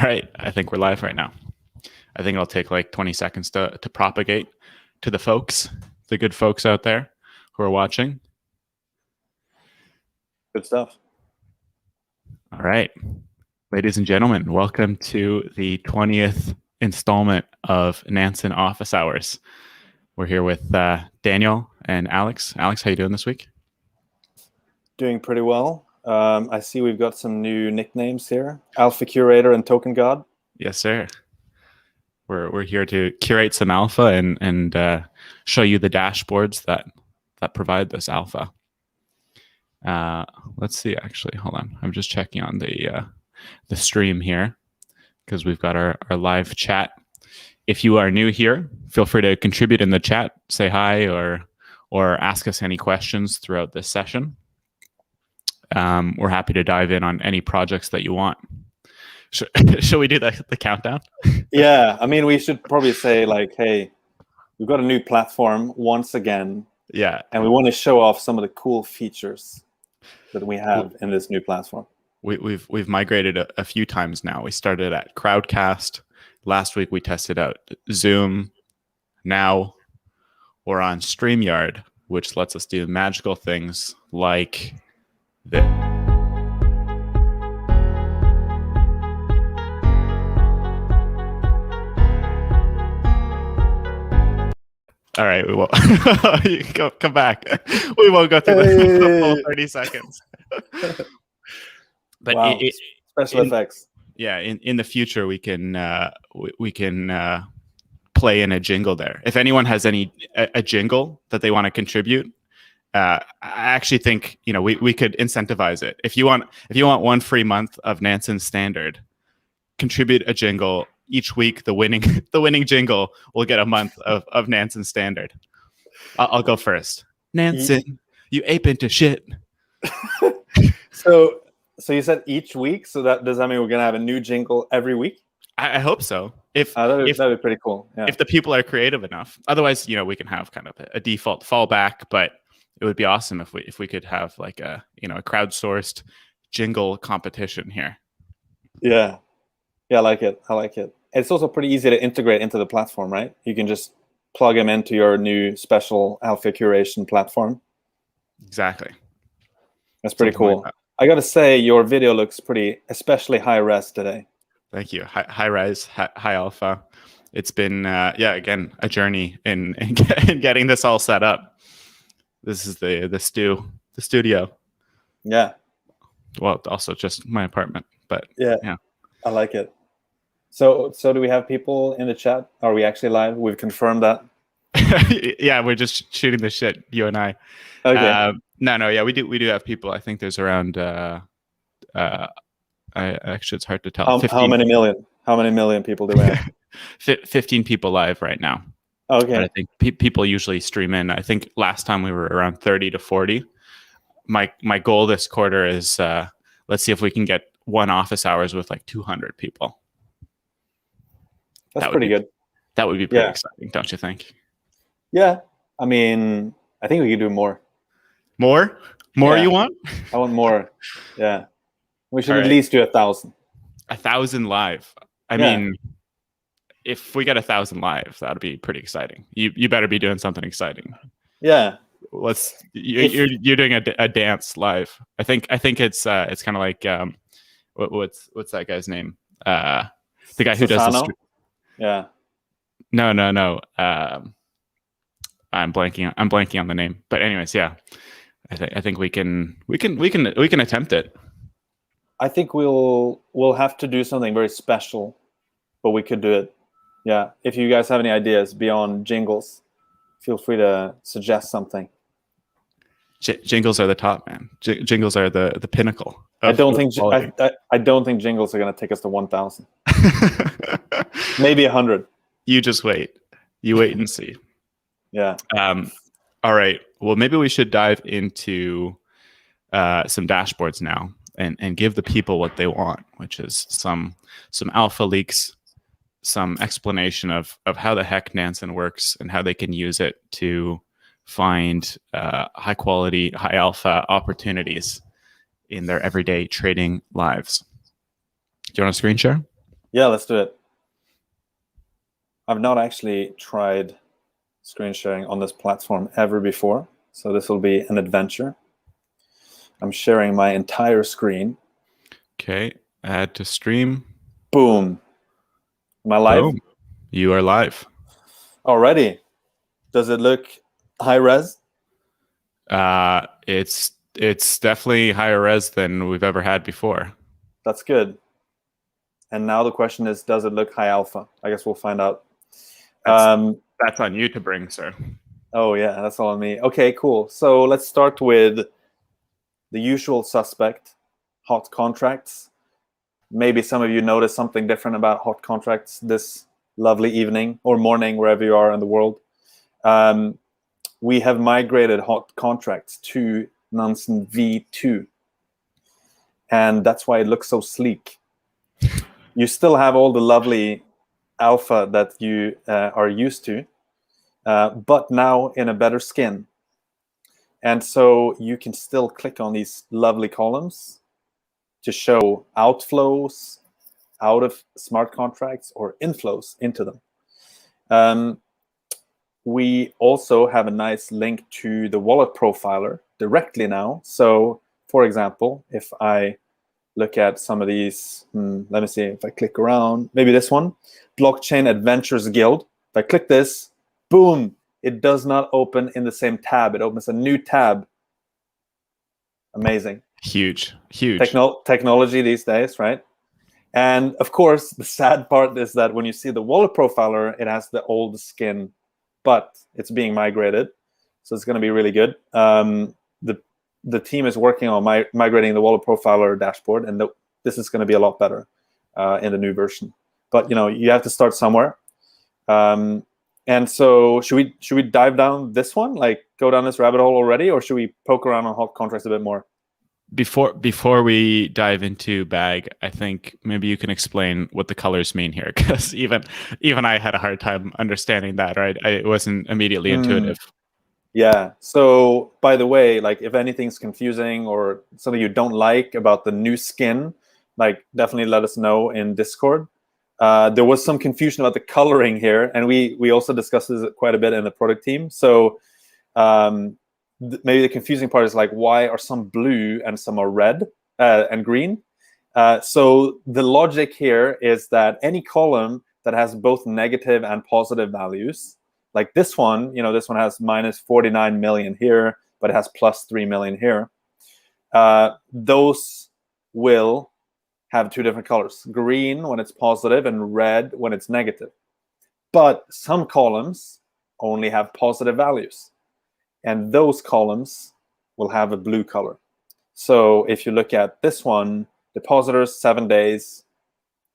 right, I think we're live right now. I think it'll take like 20 seconds to propagate to the folks, the good folks out there who are watching. Good stuff. All right, ladies and gentlemen, welcome to the 20th installment of Nansen Office Hours. We're here with Daniel and Alex. Alex, how you doing this week? Doing pretty well. I see we've got some new nicknames here. Alpha Curator and Token God. Yes, sir. We're here to curate some alpha and show you the dashboards that provide this alpha. Let's see. Actually, hold on. I'm just checking on the stream here because we've got our live chat. If you are new here, feel free to contribute in the chat, say hi, or ask us any questions throughout this session. We're happy to dive in on any projects that you want. Shall we do the countdown? Yeah, I mean, we should probably say like, hey, we've got a new platform once again. Yeah. And we want to show off some of the cool features that we have in this new platform. We've migrated a few times now. We started at Crowdcast. Last week we tested out Zoom. Now we're on StreamYard, which lets us do magical things like this. All right, we won't come back. We won't go through the full 30 seconds. But wow. Special effects. Yeah, in the future we can play in a jingle there. If anyone has a jingle that they want to contribute, I actually think we could incentivize it. If you want one free month of Nansen Standard, contribute a jingle. Each week, the winning jingle will get a month of Nansen Standard. I'll go first. Nansen, you ape into shit. So you said each week. So does that mean we're gonna have a new jingle every week? I hope so. If that'd be pretty cool. Yeah. If the people are creative enough. Otherwise, we can have kind of a default fallback. But it would be awesome if we could have like a crowdsourced jingle competition here. Yeah. Yeah, I like it. It's also pretty easy to integrate into the platform, right? You can just plug them into your new special alpha curation platform. Exactly. That's pretty cool. Like I got to say, your video looks especially high res today. Thank you. High res, high alpha. It's been, again, a journey in getting this all set up. This is the studio. Yeah. Well, also just my apartment, but yeah. I like it. So do we have people in the chat? Are we actually live? We've confirmed that. Yeah, we're just shooting the shit, you and I. Okay. No, yeah, we do have people. I think there's around. Actually, it's hard to tell. How many million? How many million people do we have? 15 people live right now. Okay. But I think people usually stream in. I think last time we were around 30 to 40. My goal this quarter is let's see if we can get one office hours with like 200 people. That's pretty good. That would be pretty exciting, don't you think? Yeah. I mean, I think we could do more. More? More you want? I want more. Yeah. We should at least do 1,000. 1,000 live. I mean, if we get 1,000 live, that'd be pretty exciting. You better be doing something exciting. Yeah. You're doing a dance live. I think it's kind of like what's that guy's name? The guy who does the yeah. No. I'm blanking on the name. But anyways, yeah. I think we can attempt it. I think we'll have to do something very special, but we could do it. Yeah. If you guys have any ideas beyond jingles, feel free to suggest something. Jingles are the top, man. Jingles are the pinnacle. I don't think jingles are going to take us to 1,000. Maybe 100. You just wait. You wait and see. Yeah. All right. Well, maybe we should dive into some dashboards now and give the people what they want, which is some alpha leaks, some explanation of how the heck Nansen works and how they can use it to find high quality, high alpha opportunities in their everyday trading lives. Do you want to screen share? Yeah, let's do it. I've not actually tried screen sharing on this platform ever before, so this will be an adventure. I'm sharing my entire screen. Okay, add to stream. Boom. Am I live? Boom. You are live. Already. Does it look high res? It's definitely higher res than we've ever had before. That's good. And now the question is, does it look high alpha? I guess we'll find out. That's on you to bring, sir. Oh yeah, that's all on me. Okay, cool. So let's start with the usual suspect, hot contracts. Maybe some of you noticed something different about hot contracts this lovely evening or morning, wherever you are in the world. We have migrated hot contracts to Nansen V2. And that's why it looks so sleek. You still have all the lovely alpha that you are used to, but now in a better skin. And so you can still click on these lovely columns to show outflows out of smart contracts or inflows into them. We also have a nice link to the wallet profiler directly now. So, for example, if I look at some of these, let me see if I click around, maybe this one, Blockchain Adventures Guild. If I click this, boom, it does not open in the same tab. It opens a new tab. Amazing. Huge. Technology these days, right? And of course, the sad part is that when you see the wallet profiler, it has the old skin, but it's being migrated. So it's going to be really good. The team is working on migrating the wallet profiler dashboard, and this is going to be a lot better in the new version. But you have to start somewhere. And so should we dive down this one, like go down this rabbit hole already, or should we poke around on hot contracts a bit more? Before we dive into BAG, I think maybe you can explain what the colors mean here, because even I had a hard time understanding that. Right, it wasn't immediately intuitive. Yeah. So by the way, like if anything's confusing or something you don't like about the new skin, like definitely let us know in Discord. There was some confusion about the coloring here, and we also discussed this quite a bit in the product team. So maybe the confusing part is like, why are some blue and some are red and green? So the logic here is that any column that has both negative and positive values, like this one, this one has minus 49 million here, but it has plus 3 million here. Those will have two different colors, green when it's positive and red when it's negative. But some columns only have positive values, and those columns will have a blue color. So if you look at this one, depositors 7 days,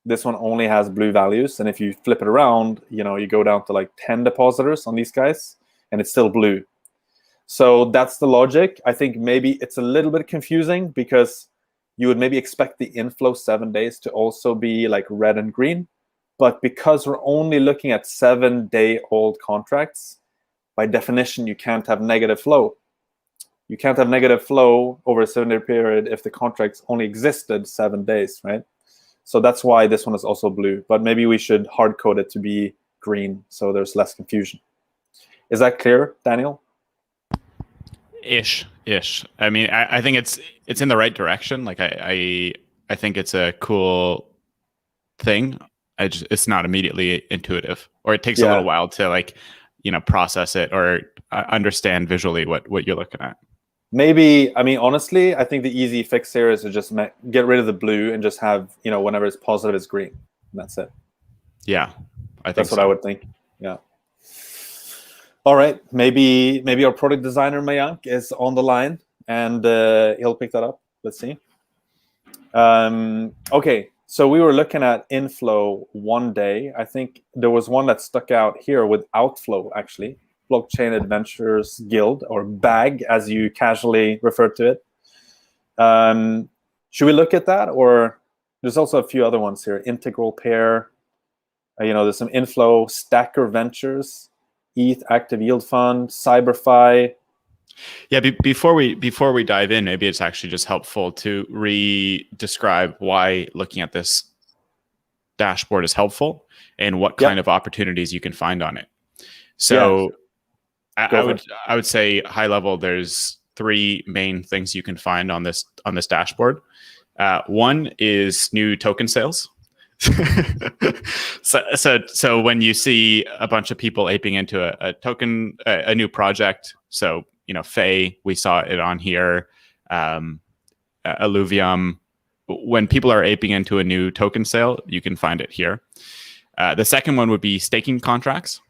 this one only has blue values. And if you flip it around, you go down to like 10 depositors on these guys, and it's still blue. So that's the logic. I think maybe it's a little bit confusing because you would maybe expect the inflow 7 days to also be like red and green. But because we're only looking at 7-day-old contracts, by definition, you can't have negative flow. You can't have negative flow over a 7-day period if the contracts only existed 7 days, right? So that's why this one is also blue. But maybe we should hard code it to be green so there's less confusion. Is that clear, Daniel? Ish. I mean, I think it's in the right direction. Like I think it's a cool thing. It's not immediately intuitive, or it takes a little while to process it or understand visually what you're looking at. Maybe, I mean, honestly, I think the easy fix here is to just get rid of the blue and just have, whenever it's positive, it's green. And that's it. Yeah, I think that's what I would think. Yeah. All right. Maybe our product designer, Mayank, is on the line, and he'll pick that up. Let's see. Okay. So we were looking at inflow one day. I think there was one that stuck out here with outflow, actually. Blockchain Adventures Guild, or BAG, as you casually refer to it. Should we look at that? Or there's also a few other ones here. Integral Pair. There's some inflow. Stacker Ventures, ETH Active Yield Fund, CyberFi. Yeah, before we dive in, maybe it's actually just helpful to re-describe why looking at this dashboard is helpful and what kind of opportunities you can find on it. So I would say high level, there's 3 main things you can find on this dashboard. One is new token sales. so when you see a bunch of people aping into a token, a new project, so Faye, we saw it on here, Alluvium. When people are aping into a new token sale, you can find it here. The second one would be staking contracts.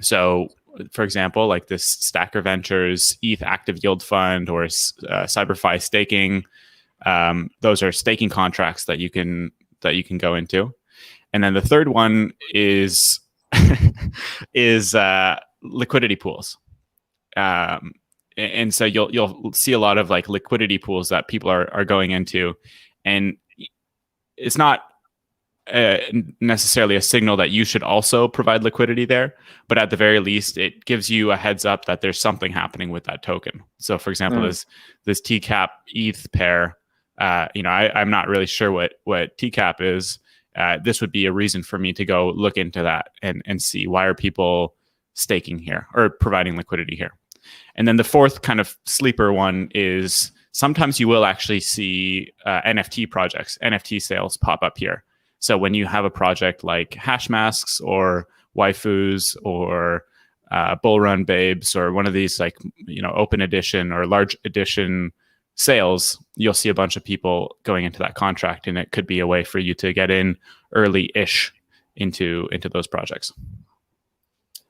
So, for example, like this Stacker Ventures ETH Active Yield Fund or CyberFi staking, those are staking contracts that you can go into. And then the third one is liquidity pools. And so you'll see a lot of like liquidity pools that people are going into, and it's not necessarily a signal that you should also provide liquidity there, but at the very least, it gives you a heads up that there's something happening with that token. So, for example, this TCAP ETH pair. I'm not really sure what TCAP is. This would be a reason for me to go look into that and see why are people staking here or providing liquidity here. And then the fourth kind of sleeper one is sometimes you will actually see NFT projects, NFT sales pop up here. So when you have a project like Hash Masks or Waifus or Bull Run Babes or one of these like open edition or large edition sales, you'll see a bunch of people going into that contract, and it could be a way for you to get in early-ish into those projects.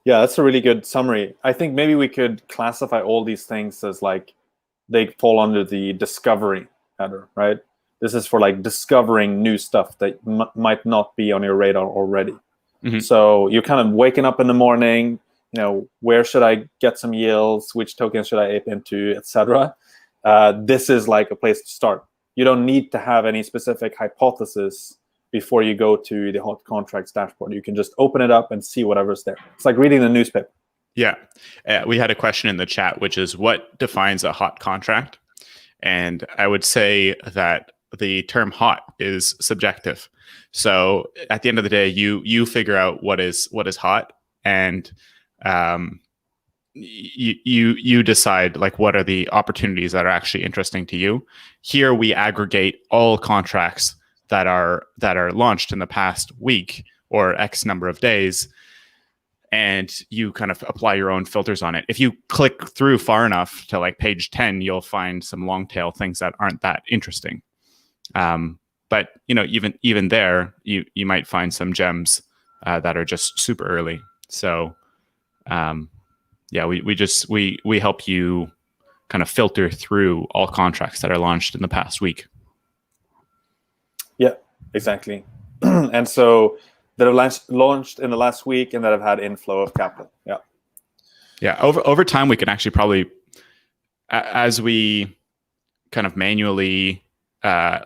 Yeah, that's a really good summary. I think maybe we could classify all these things as like they fall under the discovery header, right? This is for like discovering new stuff that might not be on your radar already. Mm-hmm. So you're kind of waking up in the morning, where should I get some yields? Which tokens should I ape into, etc. This is like a place to start. You don't need to have any specific hypothesis before you go to the hot contracts dashboard. You can just open it up and see whatever's there. It's like reading the newspaper. Yeah. We had a question in the chat, which is what defines a hot contract? And I would say that the term hot is subjective. So at the end of the day, you figure out what is hot, and you decide like what are the opportunities that are actually interesting to you. Here we aggregate all contracts that are launched in the past week or X number of days, and you kind of apply your own filters on it. If you click through far enough to like page 10, you'll find some long tail things that aren't that interesting. But even there, you might find some gems that are just super early. So we help you kind of filter through all contracts that are launched in the past week. Yeah, exactly. And so that have launched in the last week and that have had inflow of capital. Yeah. Yeah. Over time, we can actually probably, as we kind of manually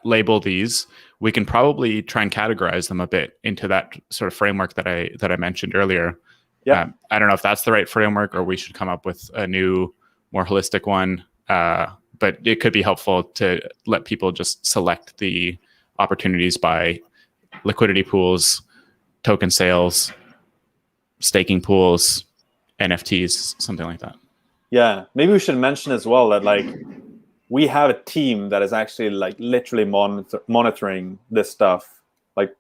label these, we can probably try and categorize them a bit into that sort of framework that I mentioned earlier. Yeah. I don't know if that's the right framework or we should come up with a new, more holistic one. But it could be helpful to let people just select the opportunities by liquidity pools, token sales, staking pools, NFTs, something like that. Yeah, maybe we should mention as well that like we have a team that is actually like literally monitoring this stuff like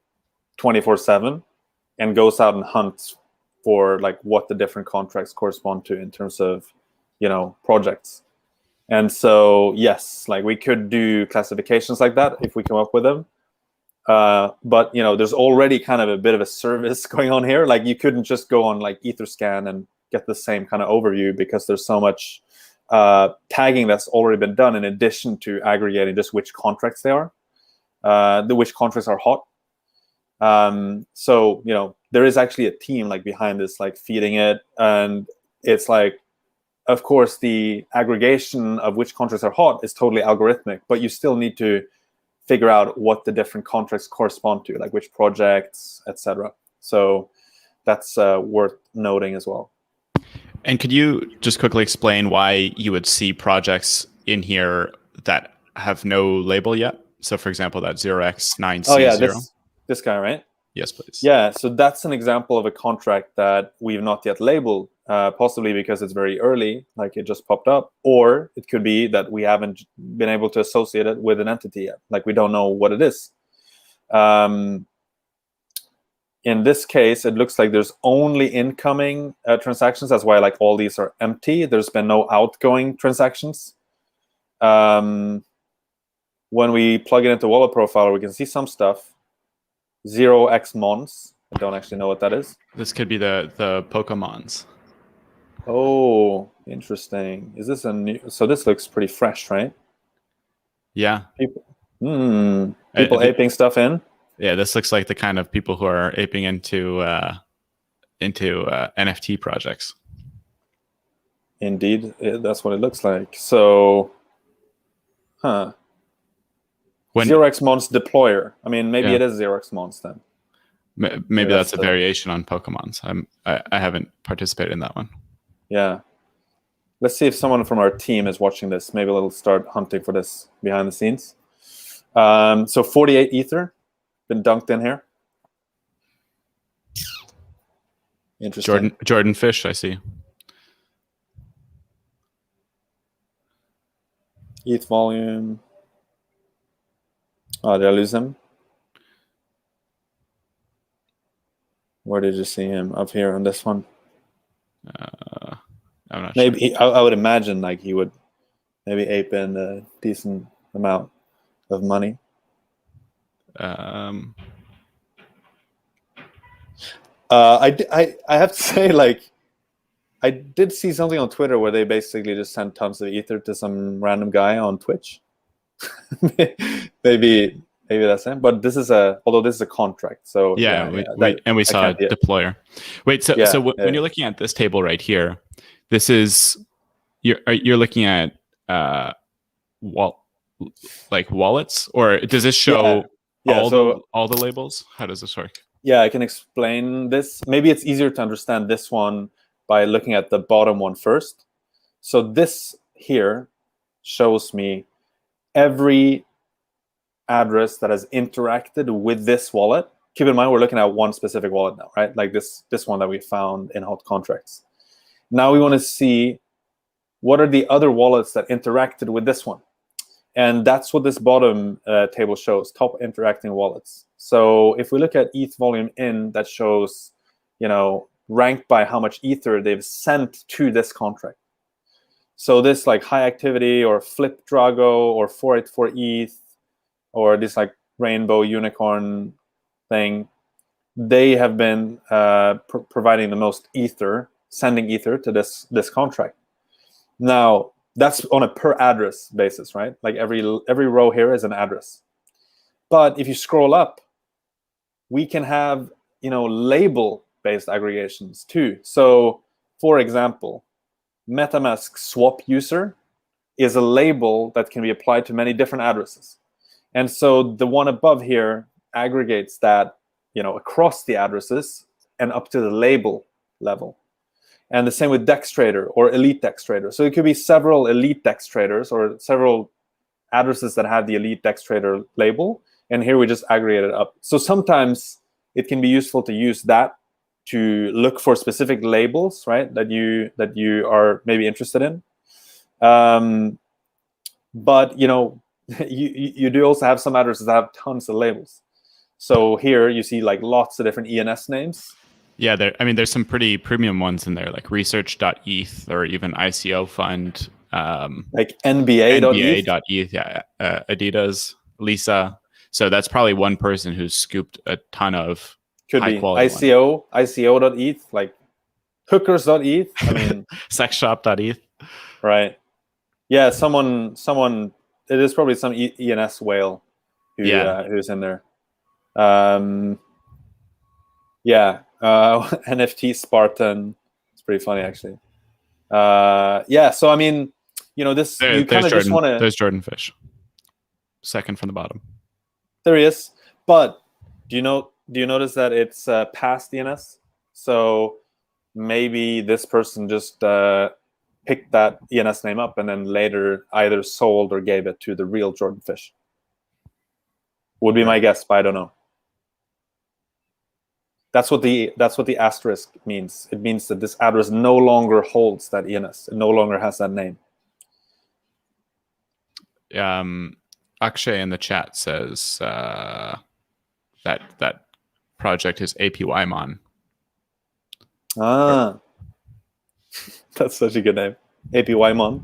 24/7 and goes out and hunts for like what the different contracts correspond to in terms of projects. And so yes, like we could do classifications like that if we come up with them. But there's already kind of a bit of a service going on here. Like you couldn't just go on like Etherscan and get the same kind of overview because there's so much tagging that's already been done in addition to aggregating just which contracts they are, which contracts are hot. So there is actually a team like behind this, like feeding it, and it's like, of course, the aggregation of which contracts are hot is totally algorithmic, but you still need to figure out what the different contracts correspond to, like which projects, etc. So that's worth noting as well. And could you just quickly explain why you would see projects in here that have no label yet? So, for example, that 0x9C0. Oh yeah, This guy, right? Yes, please. Yeah, so that's an example of a contract that we've not yet labeled, possibly because it's very early, like it just popped up, or it could be that we haven't been able to associate it with an entity yet, like we don't know what it is. In this case, it looks like there's only incoming transactions. That's why like all these are empty. There's been no outgoing transactions. When we plug it into Wallet Profiler, we can see some stuff. 0xmons. I don't actually know what that is. This could be the Pokemons. Oh, interesting. Is this a new? So this looks pretty fresh, right? Yeah. People aping stuff in. Yeah, this looks like the kind of people who are aping into NFT projects. Indeed, that's what it looks like. So, 0xmons deployer. I mean, maybe it is 0xmons then. Maybe that's a variation on Pokemons. I haven't participated in that one. Yeah. Let's see if someone from our team is watching this. Maybe we'll start hunting for this behind the scenes. So 48 Ether been dunked in here. Interesting. Jordan Fish, I see. ETH volume. Oh, did I lose him? Where did you see him? Up here on this one? I'm not maybe sure. I would imagine like he would maybe ape in a decent amount of money. I have to say, like, I did see something on Twitter where they basically just sent tons of Ether to some random guy on Twitch. maybe that's him. But this is although this is a contract, so we saw a deployer. Wait, so when you're looking at this table right here, this is you're looking at wallets, or does this show all the labels? How does this work? Yeah, I can explain this. Maybe it's easier to understand this one by looking at the bottom one first. So this here shows me every address that has interacted with this wallet. Keep in mind, we're looking at one specific wallet now, right? Like this one that we found in hot contracts. Now we want to see what are the other wallets that interacted with this one. And that's what this bottom table shows, top interacting wallets. So if we look at ETH volume in, that shows, ranked by how much Ether they've sent to this contract. So this like high activity or Flip Drago or 484 ETH or this like rainbow unicorn thing, they have been providing the most Ether, sending Ether to this contract. Now, that's on a per address basis, right? Like every row here is an address. But if you scroll up, we can have, label-based aggregations too. So, for example, MetaMask swap user is a label that can be applied to many different addresses. And so the one above here aggregates that, across the addresses and up to the label level. And the same with DexTrader or Elite DexTrader. So it could be several Elite DexTraders or several addresses that have the Elite DexTrader label. And here we just aggregate it up. So sometimes it can be useful to use that to look for specific labels, right, that you are maybe interested in. But you do also have some addresses that have tons of labels. So here you see like lots of different ENS names. Yeah, there's some pretty premium ones in there, like research.eth or even ICO fund. Like NBA.eth. Yeah, Adidas, Lisa. So that's probably one person who's scooped a ton of high quality ICO.eth, like hookers.eth. I mean, sexshop.eth. Right. Yeah, someone. It is probably some ENS whale who's in there. NFT Spartan. It's pretty funny, actually. So I mean, this you kind of just want to. There's Jordan Fish, second from the bottom. There he is. But do you notice that it's past ENS? So maybe this person just picked that ENS name up and then later either sold or gave it to the real Jordan Fish. Would be my guess, but I don't know. That's what the asterisk means. It means that this address no longer holds that ENS. It no longer has that name. Akshay in the chat says that project is APYmon. Ah, that's such a good name, APYmon.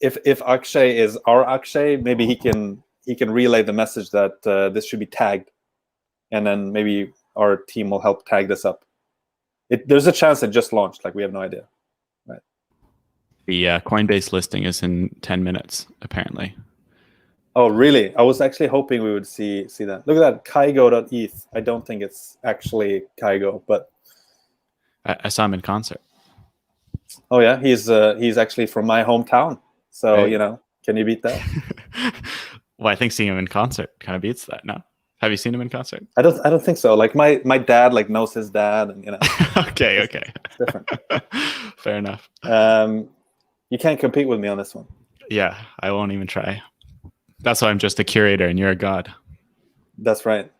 If Akshay is our Akshay, maybe he can relay the message that this should be tagged, and then maybe our team will help tag this up. There's a chance it just launched. Like, we have no idea. Right. The Coinbase listing is in 10 minutes, apparently. Oh, really? I was actually hoping we would see that. Look at that, Kygo.eth. I don't think it's actually Kygo, but I saw him in concert. oh yeah, he's actually from my hometown. So Hey. you know, can you beat that? Well, I think seeing him in concert kind of beats that. No, have you seen him in concert? I don't think so. Like my dad like knows his dad, and you know. Okay. It's different. Fair enough. You can't compete with me on this one. Yeah, I won't even try. That's why I'm just a curator and you're a god. That's right.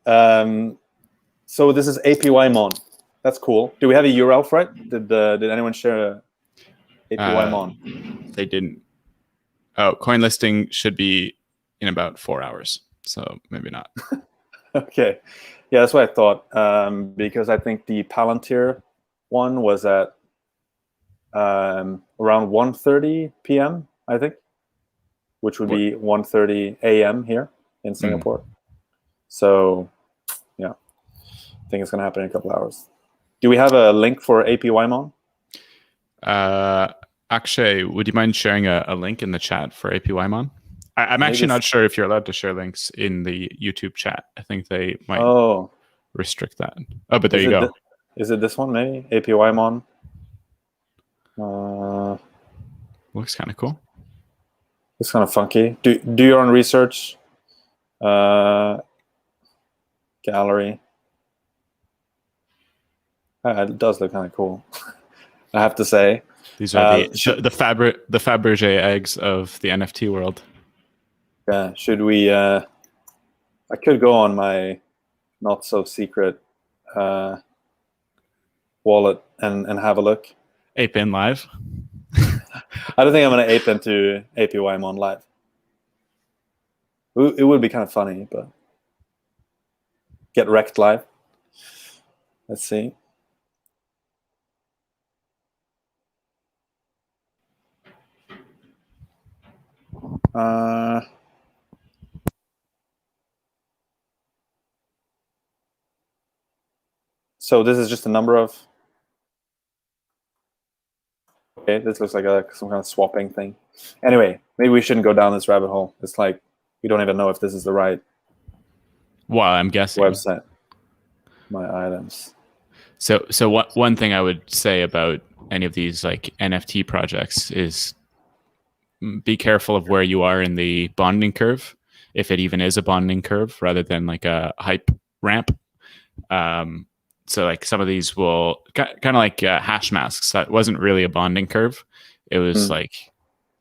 So this is APYmon. That's cool. Do we have a URL for it? Did anyone share APYmon? They didn't. Oh, coin listing should be in about 4 hours. So maybe not. Okay. Yeah, that's what I thought. Because I think the Palantir one was at around 1:30 p.m., I think, which would be 1:30 a.m. here in Singapore. So, yeah, I think it's going to happen in a couple of hours. Do we have a link for APYmon? Akshay, would you mind sharing a link in the chat for APYmon? I'm actually not sure if you're allowed to share links in the YouTube chat. I think they might restrict that. Oh, but there you go. Is it this one, maybe? APYmon? Looks kind of cool. It's kind of funky. Do your own research. Gallery. It does look kind of cool, I have to say. These are the Fabergé eggs of the NFT world. Yeah. Should we? I could go on my not so secret wallet and have a look. Ape in live. I don't think I'm going to ape into APYmon live. It would be kind of funny, but get wrecked live. Let's see. So this is just a number of. Okay, this looks like some kind of swapping thing. Anyway, maybe we shouldn't go down this rabbit hole. It's like we don't even know if this is the right. Well, I'm guessing. Website. My items. So one thing I would say about any of these like NFT projects is be careful of where you are in the bonding curve, if it even is a bonding curve rather than like a hype ramp. So like some of these will kind of like hash masks. That wasn't really a bonding curve. It was like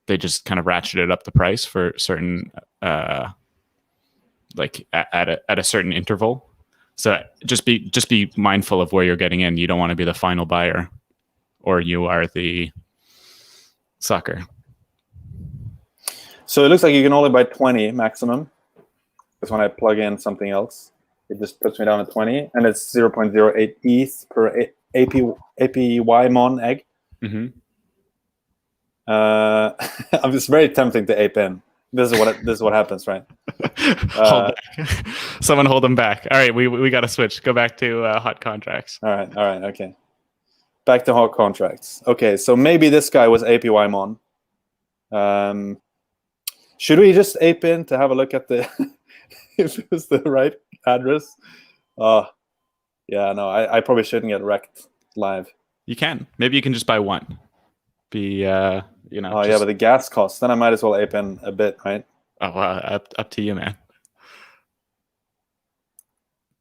they just kind of ratcheted up the price for certain like at a certain interval. So just be mindful of where you're getting in. You don't want to be the final buyer, or you are the sucker. So it looks like you can only buy 20 maximum. Because when I plug in something else, it just puts me down to 20, and it's 0.08 ETH per APYmon egg. Mm-hmm. It's very tempting to ape in. This is what happens, right? Hold back. Someone hold them back. All right, we got to switch. Go back to hot contracts. All right, okay. Back to hot contracts. Okay, so maybe this guy was APYmon. Should we just ape in to have a look at the if it was the right address? Yeah, no, I probably shouldn't get wrecked live. You can. Maybe you can just buy one. Oh yeah, but the gas costs. Then I might as well ape in a bit, right? Oh, up to you, man.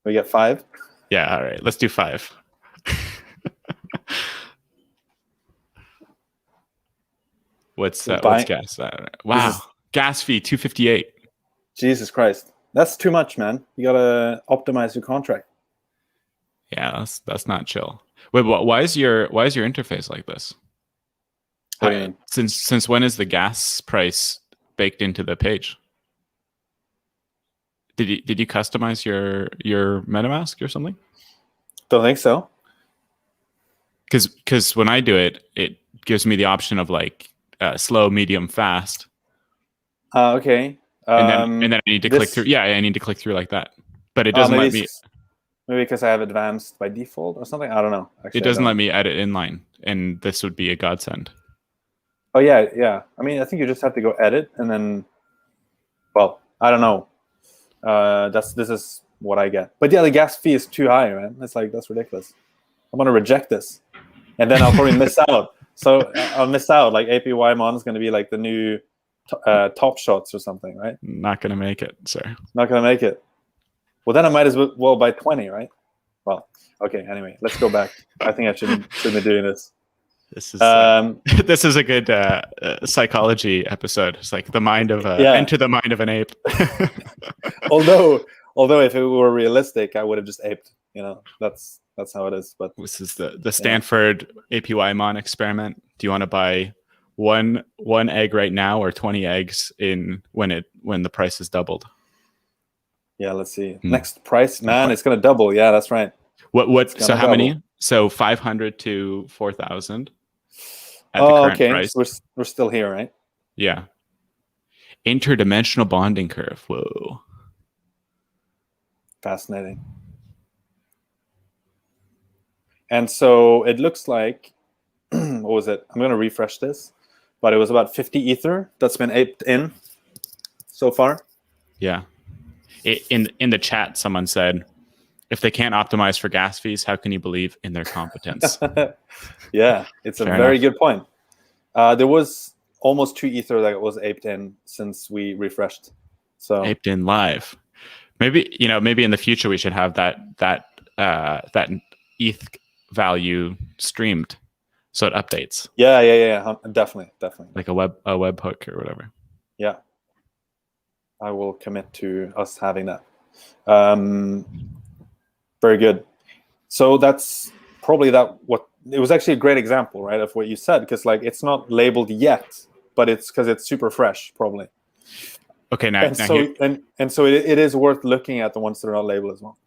We get 5. Yeah, all right. Let's do 5. What's gas? Wow, gas fee $258. Jesus Christ! That's too much, man. You gotta optimize your contract. Yeah, that's not chill. Wait, why is your interface like this? What do you mean? Since when is the gas price baked into the page? Did you customize your MetaMask or something? Don't think so. Because when I do it, it gives me the option of like slow, medium, fast, Okay. and then I need to click through. Yeah, I need to click through like that. But it doesn't let me. Maybe because I have advanced by default or something. I don't know. Actually, it doesn't let me edit inline, and this would be a godsend. Oh yeah, yeah. I mean, I think you just have to go edit and then. Well, I don't know. This is what I get. But yeah, the gas fee is too high, man. It's like that's ridiculous. I'm gonna reject this, and then I'll probably miss out. So I'll miss out. Like APYmon is gonna be like the new top shots or something, right? Not gonna make it, sir. Not gonna make it. Well, then I might as well buy 20, right? Well, okay. Anyway, let's go back. I think I shouldn't be doing this. This is this is a good psychology episode. It's like the mind of enter the mind of an ape. although if it were realistic, I would have just aped. You know, that's how it is. But this is the Stanford APYmon experiment. Do you want to buy one egg right now or 20 eggs when the price is doubled? Yeah, let's see. Next price, man, it's gonna double. Yeah, that's right. So how many? So 500 to 4,000 at the current price. So we're still here, right? Yeah. Interdimensional bonding curve. Whoa. Fascinating. And so it looks like, what was it? I'm going to refresh this, but it was about 50 ether that's been aped in so far. Yeah. In the chat, someone said, if they can't optimize for gas fees, how can you believe in their competence? Yeah, it's a very good point. There was almost 2 ether that was aped in since we refreshed. So aped in live. Maybe in the future we should have that ETH value streamed, so it updates. Yeah, definitely. Like a webhook or whatever. Yeah, I will commit to us having that. Very good. So that's probably what it was actually a great example, right, of what you said, because like it's not labeled yet, but it's because it's super fresh, probably. Okay, so it is worth looking at the ones that are not labeled as well.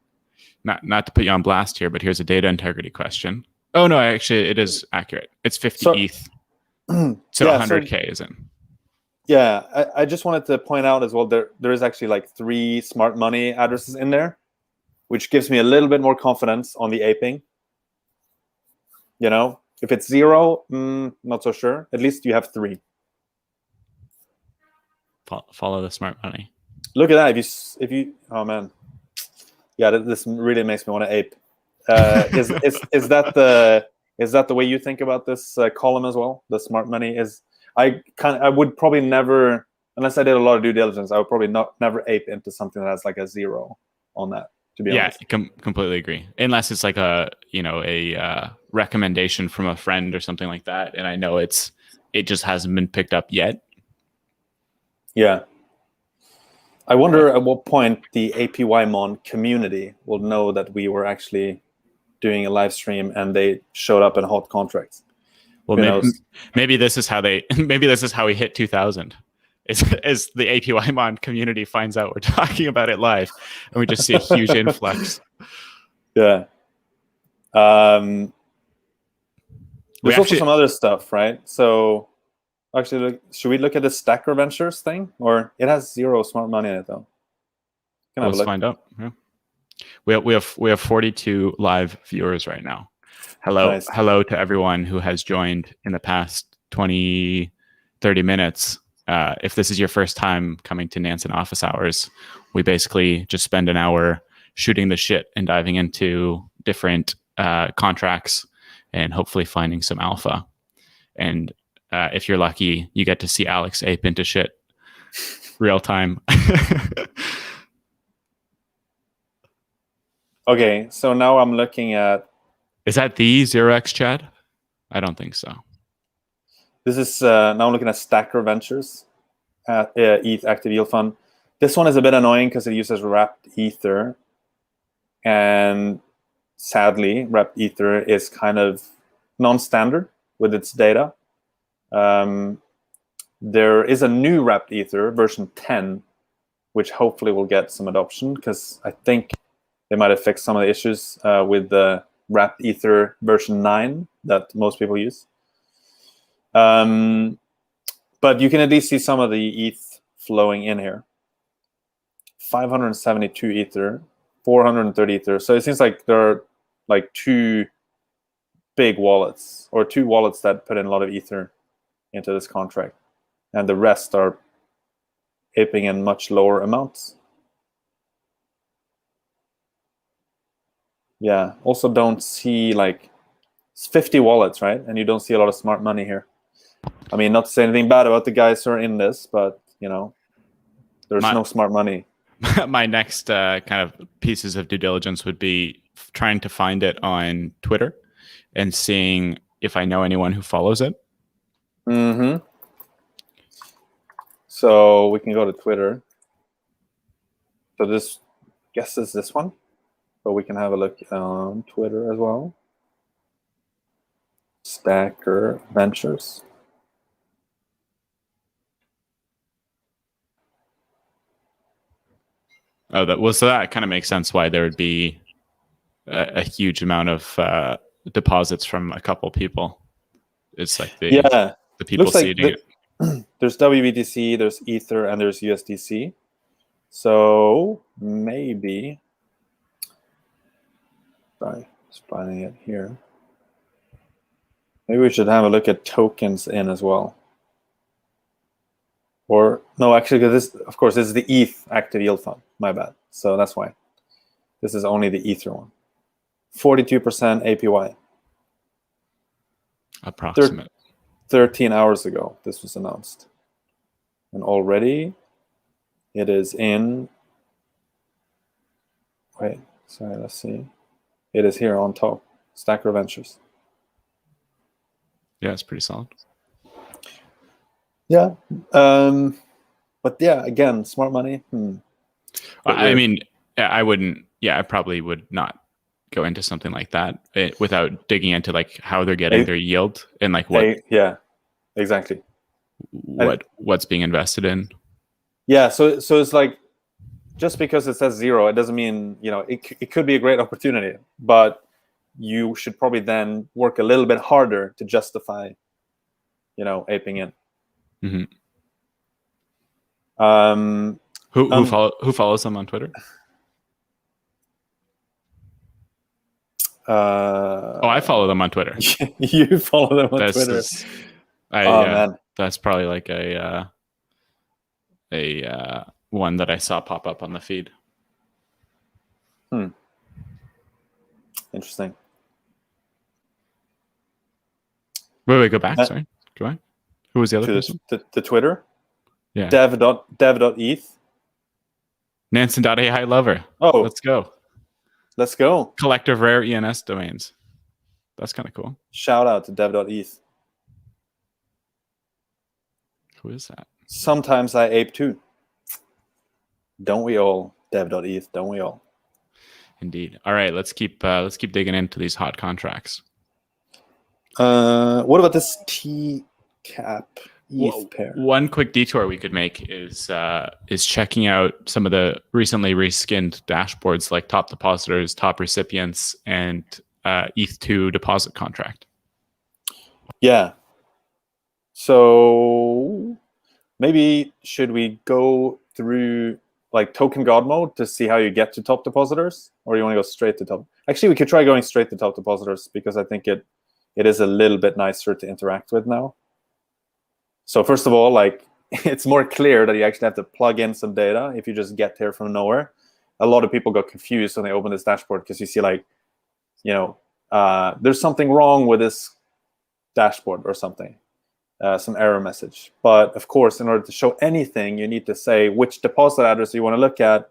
Not to put you on blast here, but here's a data integrity question. Oh no, actually it is accurate. It's 50 ETH. So 100K is in. Yeah, I just wanted to point out as well, there is actually like 3 smart money addresses in there, which gives me a little bit more confidence on the aping. You know, if it's 0, not so sure. At least you have 3. Follow the smart money. Look at that. If you oh man, yeah, this really makes me want to ape. Is that the way you think about this column as well? The smart money is. I would probably never, unless I did a lot of due diligence, I would probably never ape into something that has like a 0 on that. To be honest. Completely agree. Unless it's like a recommendation from a friend or something like that, and I know it just hasn't been picked up yet. Yeah. I wonder at what point the APYmon community will know that we were actually doing a live stream and they showed up in hot contracts. Well, maybe this is how we hit 2,000. Is the APYmon community finds out we're talking about it live, and we just see a huge influx. Yeah. There's also some other stuff, right? So actually, should we look at the Stacker Ventures thing? Or it has 0 smart money in it, though. Let's find out. Yeah. We have 42 live viewers right now. Hello to everyone who has joined in the past 20, 30 minutes. If this is your first time coming to Nansen office hours, we basically just spend an hour shooting the shit and diving into different contracts and hopefully finding some alpha. And if you're lucky, you get to see Alex ape into shit real time. Okay, so now I'm looking at... Is that the 0x Chad? I don't think so. This is now I'm looking at Stacker Ventures at ETH Active Yield Fund. This one is a bit annoying because it uses wrapped ether, and sadly, wrapped ether is kind of non-standard with its data. There is a new wrapped ether, version 10, which hopefully will get some adoption, because I think they might have fixed some of the issues with the wrapped ether version 9 that most people use. But you can at least see some of the ETH flowing in here. 572 ether, 430 ether. So it seems like there are like two big wallets, or two wallets that put in a lot of ether into this contract, and the rest are aping in much lower amounts. Yeah, also don't see, like, it's 50 wallets, right? And you don't see a lot of smart money here. I mean, not to say anything bad about the guys who are in this, but, you know, there's no smart money. My next kind of pieces of due diligence would be trying to find it on Twitter and seeing if I know anyone who follows it. Mm-hmm. So we can go to Twitter. So this, guess is this one. So we can have a look on Twitter as well. Stacker Ventures. Oh, so that kind of makes sense why there would be a huge amount of deposits from a couple people. It's like the people seeding it. There's WBTC, there's Ether, and there's USDC. So maybe, sorry, just finding it here. Maybe we should have a look at tokens in as well. Or no, actually, because this, of course, this is the ETH active yield fund. My bad. So that's why this is only the Ether one. 42% APY. Approximate. 13 hours ago, this was announced, and already it is in. Wait, sorry. Let's see. It is here on top. Stacker Ventures. Yeah, it's pretty solid. Yeah, but yeah, again, smart money. I mean, I wouldn't. Yeah, I probably would not go into something like that without digging into like how they're getting their yield and like what. Yeah, exactly. What's being invested in. Yeah, so it's like, just because it says 0, it doesn't mean, you know, it could be a great opportunity, but you should probably then work a little bit harder to justify, you know, aping in. Mm-hmm. Who follows them on Twitter? I follow them on Twitter. You follow them on Twitter. Man, that's probably like a one that I saw pop up on the feed. Interesting. Wait, go back. Sorry, go back. Who was the other person? The Twitter. Yeah. Dev.eth. Nansen.ai lover. Oh, let's go. Let's go. Collector of rare ENS domains. That's kind of cool. Shout out to dev.eth. Who is that? Sometimes I ape too. Don't we all? Dev.eth, don't we all? Indeed. All right, let's keep digging into these hot contracts. What about this TCAP ETH pair? One quick detour we could make is checking out some of the recently reskinned dashboards like top depositors, top recipients, and ETH2 deposit contract. Yeah. So maybe should we go through like token god mode to see how you get to top depositors, or you want to go straight to top? Actually, we could try going straight to top depositors because I think it is a little bit nicer to interact with now. So first of all, like, it's more clear that you actually have to plug in some data if you just get here from nowhere. A lot of people got confused when they open this dashboard because you see, like, you know, there's something wrong with this dashboard or something, some error message. But of course, in order to show anything, you need to say which deposit address you want to look at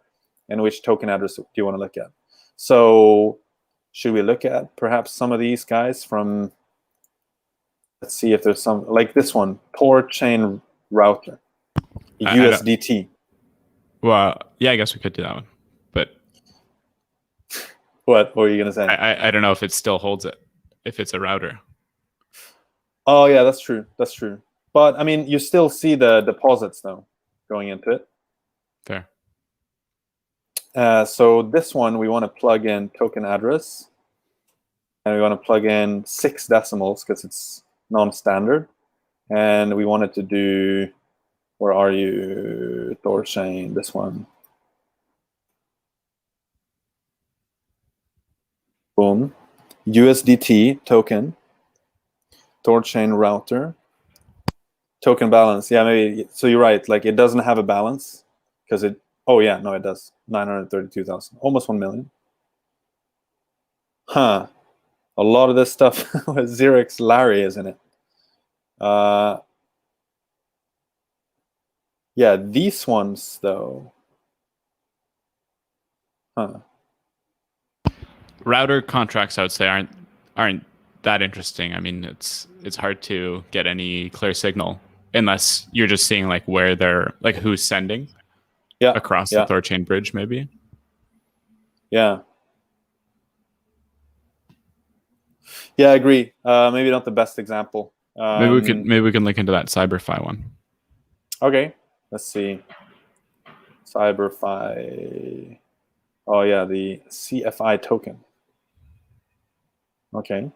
and which token address do you want to look at. So should we look at perhaps some of these guys from, let's see if there's some, like this one, Tor Chain Router, USDT. Well, yeah, I guess we could do that one, but What were you gonna say? I don't know if it still holds it if it's a router. Oh yeah, that's true. That's true. But I mean, you still see the deposits though going into it. Fair. So this one we want to plug in token address, and we want to plug in 6 decimals because it's non-standard, and we want it to do. Where are you, Thorchain? This one. Boom. USDT token. Thorchain router. Token balance. Yeah, maybe. So you're right. Like it doesn't have a balance because it. Oh yeah, no, it does. 932,000, almost 1 million. Huh. A lot of this stuff with Xerix Larry is in it. Yeah, these ones though. Huh. Router contracts, I would say, aren't that interesting. I mean, it's hard to get any clear signal unless you're just seeing like where they're like who's sending across the Thorchain bridge, maybe. Yeah. Yeah, I agree. Maybe not the best example. Maybe we can link into that CyberFi one. Okay, let's see. CyberFi. Oh yeah, the CFI token. Okay.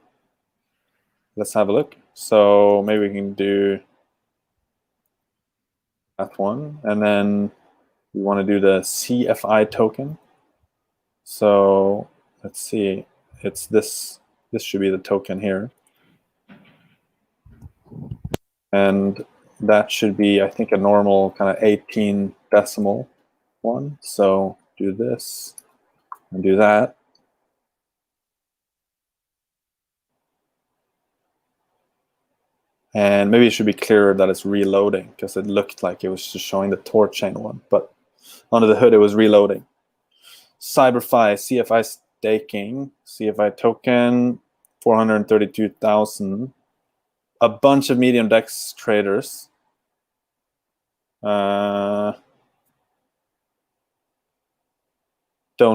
Let's have a look. So maybe we can do that one, and then we want to do the CFI token. So let's see. It's this. This should be the token here. And that should be, I think, a normal kind of 18 decimal one. So do this and do that. And maybe it should be clearer that it's reloading because it looked like it was just showing the Thorchain one, but under the hood it was reloading. CyberFi, CFI staking, CFI token, 432,000. A bunch of medium DEX traders. Don't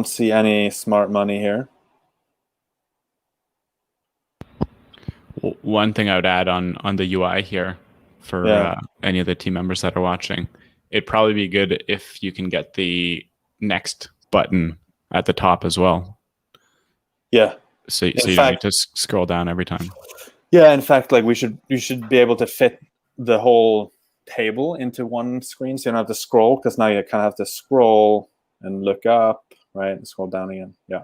see any smart money here. One thing I would add on the UI here for any of the team members that are watching, it'd probably be good if you can get the next button at the top as well. Yeah. So you don't need to scroll down every time. Yeah, in fact, like you should be able to fit the whole table into one screen, so you don't have to scroll, because now you kind of have to scroll and look up, right, and scroll down again. Yeah.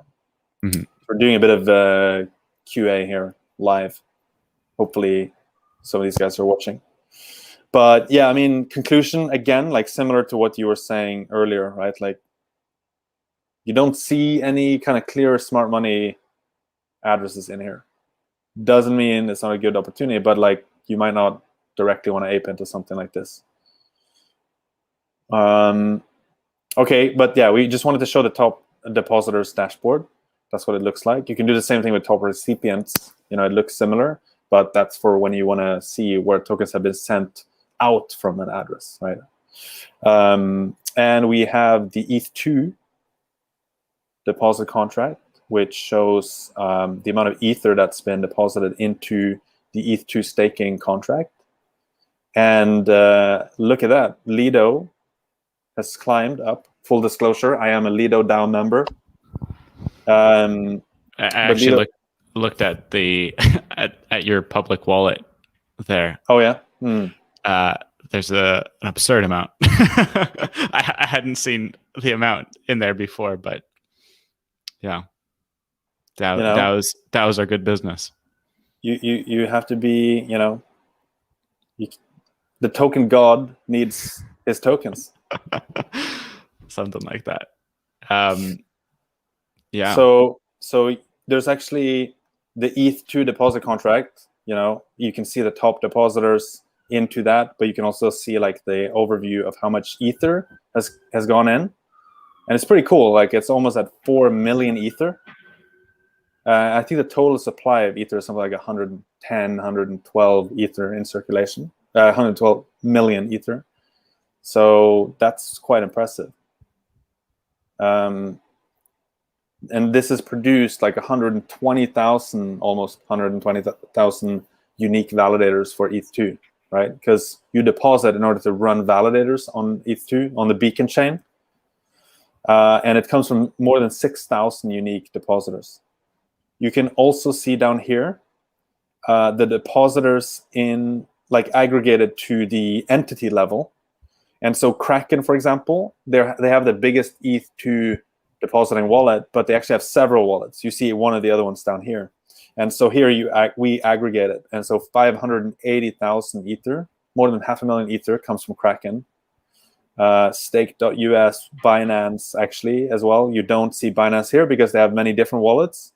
Mm-hmm. We're doing a bit of QA here live. Hopefully some of these guys are watching. But yeah, I mean, conclusion, again, like similar to what you were saying earlier, right? Like you don't see any kind of clear smart money addresses in here. Doesn't mean it's not a good opportunity, but like you might not directly want to ape into something like this. Okay, but yeah, we just wanted to show the top depositors dashboard. That's what it looks like. You can do the same thing with top recipients. You know, it looks similar, but that's for when you want to see where tokens have been sent out from an address, right? And we have the ETH2 deposit contract, which shows the amount of Ether that's been deposited into the ETH2 staking contract. And look at that. Lido has climbed up. Full disclosure, I am a Lido DAO member. I actually looked at the at your public wallet there. Oh yeah. There's an absurd amount. I hadn't seen the amount in there before, but yeah, DAOs are good business. You have to be, you know, the token god needs his tokens. Something like that. Yeah. So there's actually the ETH2 deposit contract. You know, you can see the top depositors into that, but you can also see like the overview of how much Ether has gone in, and it's pretty cool. Like it's almost at 4 million Ether. I think the total supply of Ether is something like 110, 112 Ether in circulation. 112 million Ether. So that's quite impressive. And this has produced like 120,000, almost 120,000 unique validators for ETH2, right? Because you deposit in order to run validators on ETH2, on the beacon chain. And it comes from more than 6,000 unique depositors. You can also see down here the depositors in like aggregated to the entity level. And so Kraken, for example, they have the biggest ETH2 depositing wallet, but they actually have several wallets. You see one of the other ones down here. And so here we aggregate it. And so 580,000 Ether, more than 500,000 Ether comes from Kraken. Stake.us, Binance actually as well. You don't see Binance here because they have many different wallets.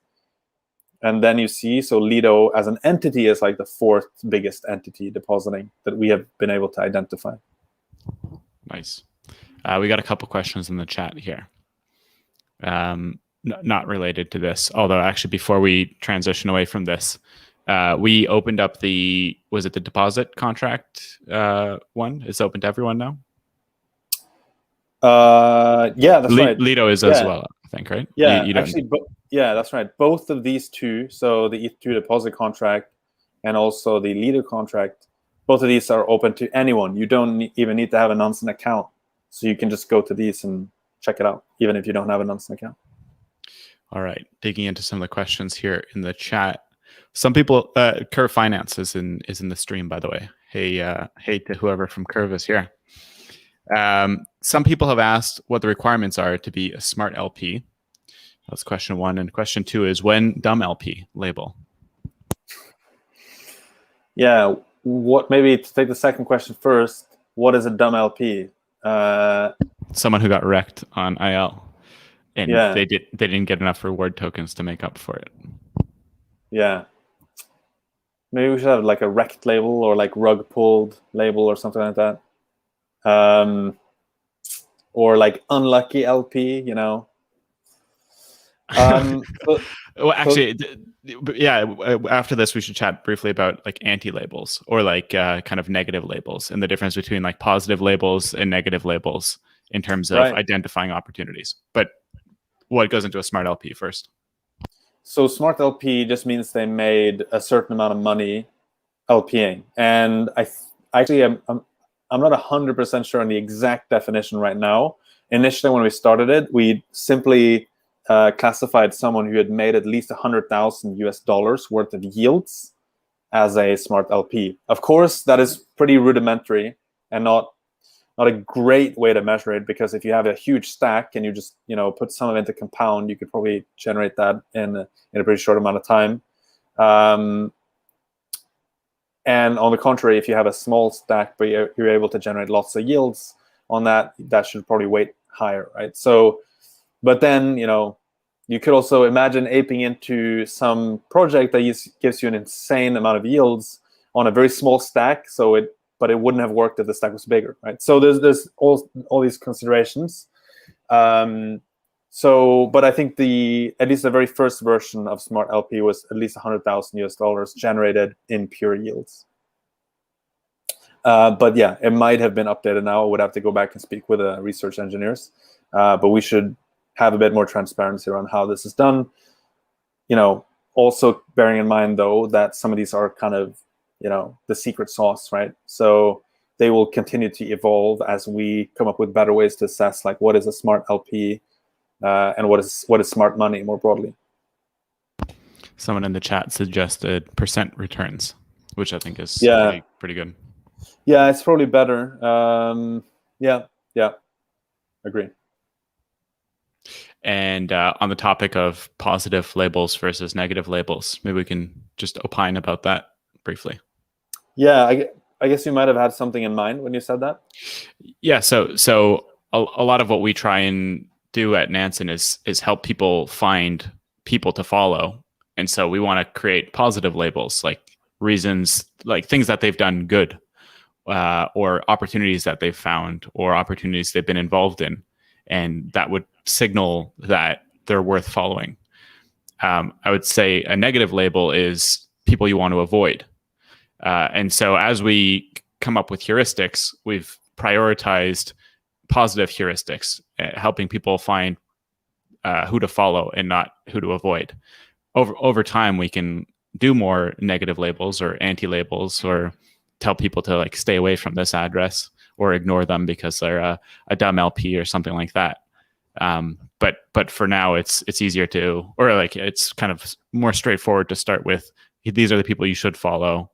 And then you see, so Lido as an entity is like the fourth biggest entity depositing that we have been able to identify. Nice. We got a couple questions in the chat here. Not related to this, although actually before we transition away from this, we opened up was it the deposit contract one? It's open to everyone now? Yeah, that's right. Lido is as well, I think, right? Yeah, actually, yeah, that's right. Both of these two, so the ETH2 deposit contract and also the Lido contract, both of these are open to anyone. You don't even need to have a Nansen account. So you can just go to these and check it out, even if you don't have a Nansen account. All right. Digging into some of the questions here in the chat. Some people, Curve Finance is in the stream, by the way. Hey to whoever from Curve is here. Some people have asked what the requirements are to be a smart LP. That's question one. And question two is when dumb LP label? Yeah, maybe to take the second question first, what is a dumb LP? Someone who got wrecked on IL. And yeah. they didn't get enough reward tokens to make up for it. Yeah. Maybe we should have like a wrecked label or like rug pulled label or something like that. Or like unlucky LP, you know. Well, actually, yeah. After this, we should chat briefly about like anti-labels or like kind of negative labels and the difference between like positive labels and negative labels in terms of identifying opportunities. But what goes into a smart LP first? So smart LP just means they made a certain amount of money LPing, and I'm not 100% sure on the exact definition right now. Initially, when we started it, we simply classified someone who had made at least $100,000 worth of yields as a smart LP. Of course, that is pretty rudimentary and not a great way to measure it, because if you have a huge stack and you just put some of it into compound, you could probably generate that in a pretty short amount of time. And on the contrary, if you have a small stack but you're able to generate lots of yields on that, that should probably weight higher, right? So, but then you could also imagine aping into some project that gives you an insane amount of yields on a very small stack. But it wouldn't have worked if the stack was bigger, right? So there's all these considerations. But I think at least the very first version of Smart LP was at least $100,000 generated in pure yields. But yeah, it might have been updated now. I would have to go back and speak with the research engineers. But we should have a bit more transparency around how this is done. Also bearing in mind though that some of these are kind of the secret sauce, right? So they will continue to evolve as we come up with better ways to assess like what is a smart LP and what is smart money more broadly. Someone in the chat suggested percent returns, which I think is pretty good. Yeah, it's probably better. Yeah, agree. And on the topic of positive labels versus negative labels, maybe we can just opine about that briefly. Yeah, I guess you might have had something in mind when you said that. Yeah, so a lot of what we try and do at Nansen is help people find people to follow. And so we want to create positive labels, like reasons, like things that they've done good, or opportunities that they've found, or opportunities they've been involved in. And that would signal that they're worth following. I would say a negative label is people you want to avoid. And so as we come up with heuristics, we've prioritized positive heuristics, helping people find who to follow and not who to avoid. Over time, we can do more negative labels or anti-labels, or tell people to like stay away from this address or ignore them because they're a dumb LP or something like that. But for now, it's easier to, or like it's kind of more straightforward to start with. These are the people you should follow.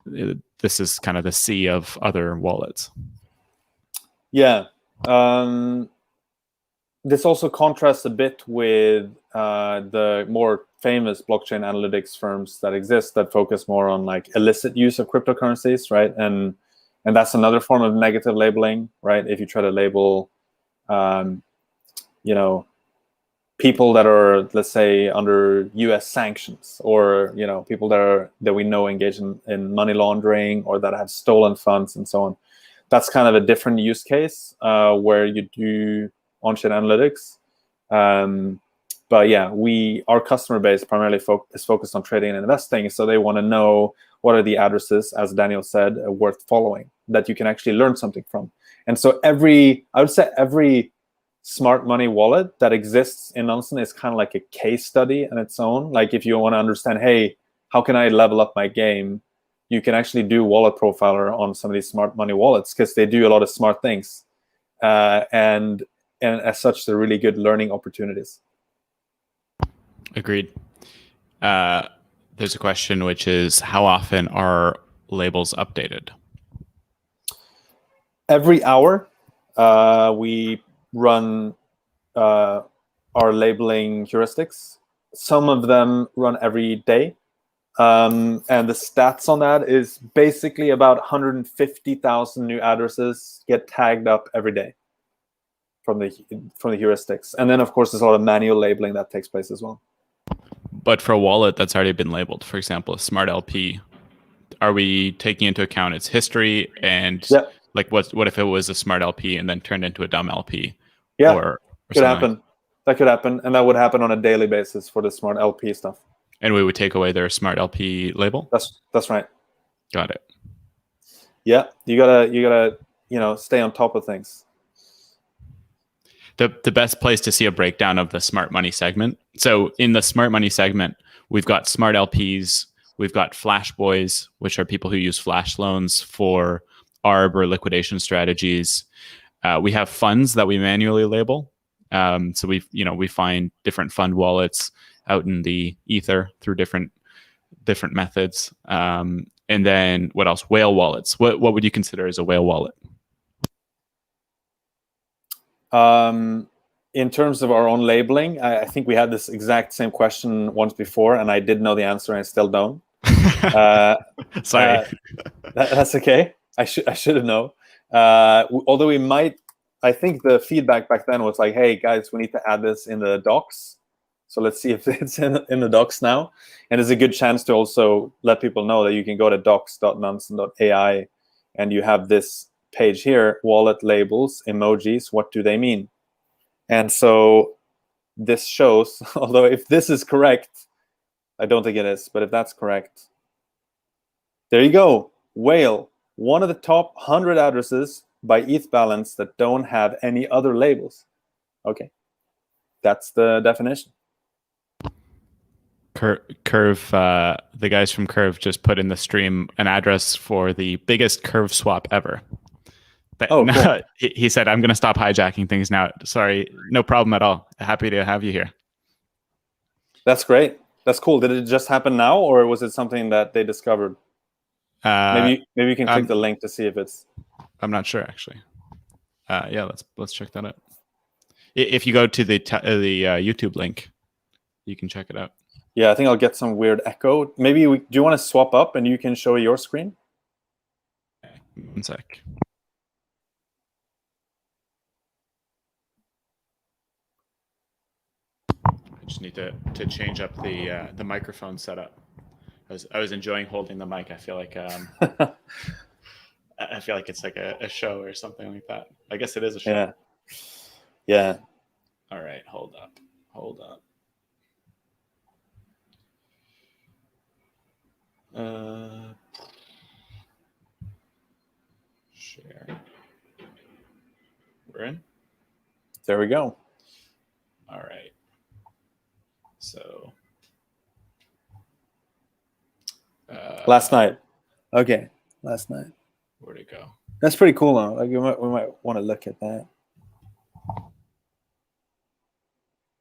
This is kind of the sea of other wallets. Yeah. This also contrasts a bit with the more famous blockchain analytics firms that exist that focus more on like illicit use of cryptocurrencies, right? And that's another form of negative labeling, right? If you try to label, you know, people that are, let's say, under U.S. sanctions, or people that we know engage in money laundering or that have stolen funds and so on. That's kind of a different use case where you do on-chain analytics. But yeah, our customer base primarily is focused on trading and investing, so they want to know what are the addresses, as Daniel said, worth following, that you can actually learn something from. And so I would say every smart money wallet that exists in Nansen is kind of like a case study on its own. Like if you want to understand, hey, how can I level up my game? You can actually do wallet profiler on some of these smart money wallets because they do a lot of smart things. And as such, they're really good learning opportunities. Agreed. There's a question which is, how often are labels updated? Every hour, we run our labeling heuristics. Some of them run every day. And the stats on that is basically about 150,000 new addresses get tagged up every day from the heuristics. And then, of course, there's a lot of manual labeling that takes place as well. But for a wallet that's already been labeled, for example, a smart LP, are we taking into account its history and like what if it was a smart LP and then turned into a dumb LP? Yeah, or could happen. That could happen, and that would happen on a daily basis for the smart LP stuff. And we would take away their smart LP label? That's right. Got it. Yeah, you gotta stay on top of things. The best place to see a breakdown of the smart money segment. So in the smart money segment, we've got smart LPs, we've got flash boys, which are people who use flash loans for ARB or liquidation strategies. We have funds that we manually label. So we find different fund wallets out in the ether through different methods. And then what else? Whale wallets. What would you consider as a whale wallet? In terms of our own labeling, I think we had this exact same question once before, and I did know the answer, and I still don't. Sorry. That's okay. I should have known. Although we might, I think the feedback back then was like, hey, guys, we need to add this in the docs. So let's see if it's in the docs now. And there's a good chance to also let people know that you can go to docs.nansen.ai, and you have this page here, wallet labels, emojis, what do they mean? And so this shows, although if this is correct, I don't think it is, but if that's correct, there you go. Whale, one of the top 100 addresses by ETH balance that don't have any other labels. Okay, that's the definition. Curve, the guys from Curve just put in the stream an address for the biggest Curve swap ever. Cool. He said, I'm going to stop hijacking things now. Sorry, no problem at all. Happy to have you here. That's great. That's cool. Did it just happen now, or was it something that they discovered? Maybe you can click the link to see if it's... I'm not sure, actually. Yeah, let's check that out. If you go to the YouTube link, you can check it out. Yeah, I think I'll get some weird echo. Maybe do you want to swap up and you can show your screen? One sec. I just need to change up the microphone setup. I was enjoying holding the mic. I feel like it's like a show or something like that. I guess it is a show. Yeah. All right, hold up. Share. We're in. There we go. All right. So last night. Okay, last night. Where'd it go? That's pretty cool, though. Like we might want to look at that.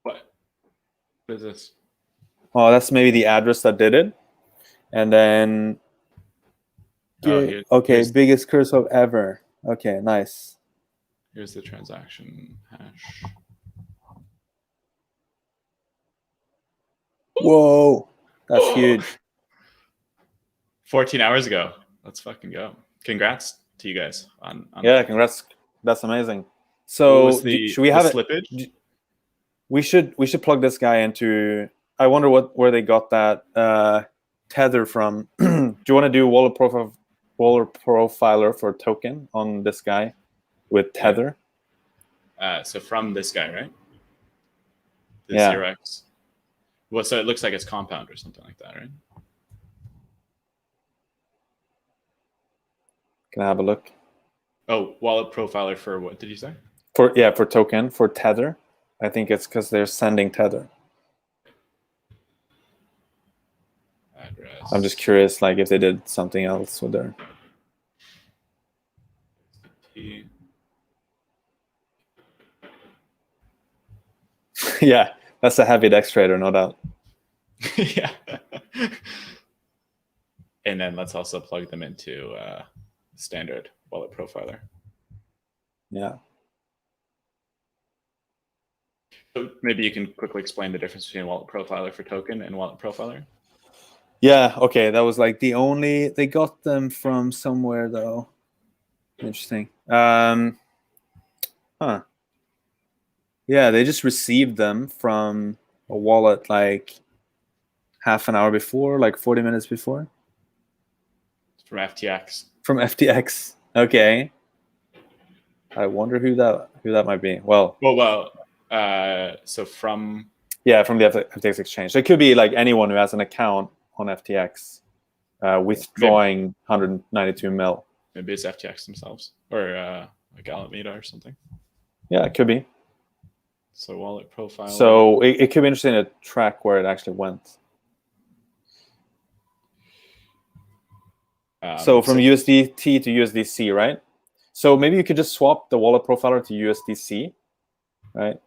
What is this? Oh, that's maybe the address that did it, and then. Okay, biggest curse ever. Okay, nice. Here's the transaction hash. Whoa, that's huge. 14 hours ago. Let's fucking go. Congrats to you guys on yeah, congrats. That's amazing. So should we have slippage? We should plug this guy into. I wonder where they got that tether from. Do you want to do wallet profiler for token on this guy with tether? Yeah. So from this guy, right? The yeah. 0x. Well, so it looks like it's compound or something like that, right? Can I have a look? Oh, wallet profiler for what did you say? For token, for tether. I think it's because they're sending tether. Address. I'm just curious, like if they did something else with their. Yeah, that's a heavy DEX trader, no doubt. Yeah. And then let's also plug them into standard wallet profiler. Yeah. So maybe you can quickly explain the difference between wallet profiler for token and wallet profiler. Yeah. Okay. That was like the only. They got them from somewhere though. Interesting. Huh. Yeah, they just received them from a wallet like half an hour before, like 40 minutes before. From FTX. From FTX. Okay. I wonder who that might be. Well. So from. Yeah, from the FTX exchange. So it could be like anyone who has an account on FTX withdrawing 192 mil. Maybe it's FTX themselves or like Alameda or something. Yeah, it could be. So wallet profile. So it could be interesting to track where it actually went. So from USDT to USDC, right? So maybe you could just swap the wallet profiler to USDC, right?